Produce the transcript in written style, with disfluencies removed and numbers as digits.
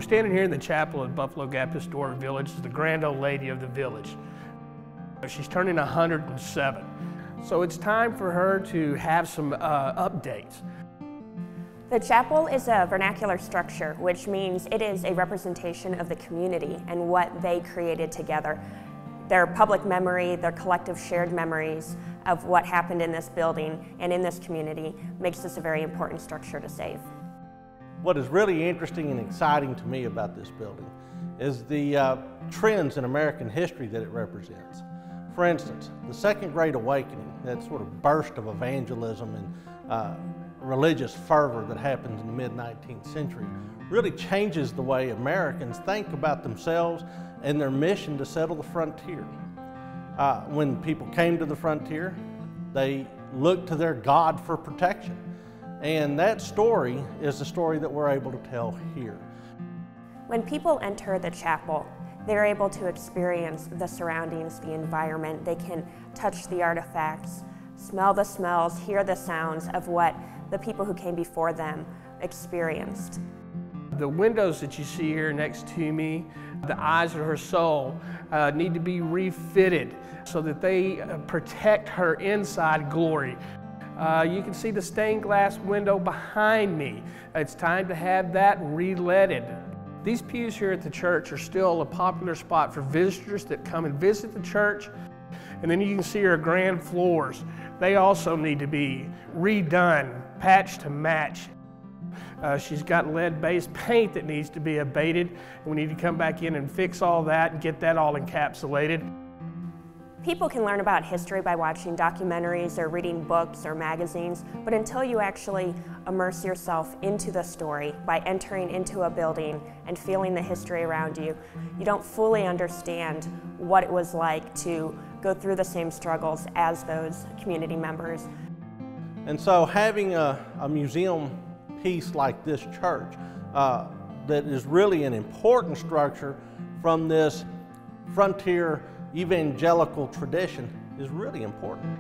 standing here in the chapel at Buffalo Gap Historic Village is the grand old lady of the village. She's turning 107. So it's time for her to have some updates. The chapel is a vernacular structure, which means it is a representation of the community and what they created together. Their public memory, their collective shared memories of what happened in this building and in this community makes this a very important structure to save. What is really interesting and exciting to me about this building is the trends in American history that it represents. For instance, the Second Great Awakening, that sort of burst of evangelism and religious fervor that happens in the mid-19th century, really changes the way Americans think about themselves and their mission to settle the frontier. When people came to the frontier, they looked to their God for protection. And that story is the story that we're able to tell here. When people enter the chapel, they're able to experience the surroundings, the environment. They can touch the artifacts, smell the smells, hear the sounds of what the people who came before them experienced. The windows that you see here next to me, the eyes of her soul, need to be refitted so that they protect her inside glory. You can see the stained glass window behind me. It's time to have that re-leaded. These pews here at the church are still a popular spot for visitors that come and visit the church. And then you can see her grand floors. They also need to be redone, patched to match. She's got lead-based paint that needs to be abated. We need to come back in and fix all that and get that all encapsulated. People can learn about history by watching documentaries or reading books or magazines, but until you actually immerse yourself into the story by entering into a building and feeling the history around you, you don't fully understand what it was like to go through the same struggles as those community members. And so having a museum piece like this church that is really an important structure from this frontier evangelical tradition is really important.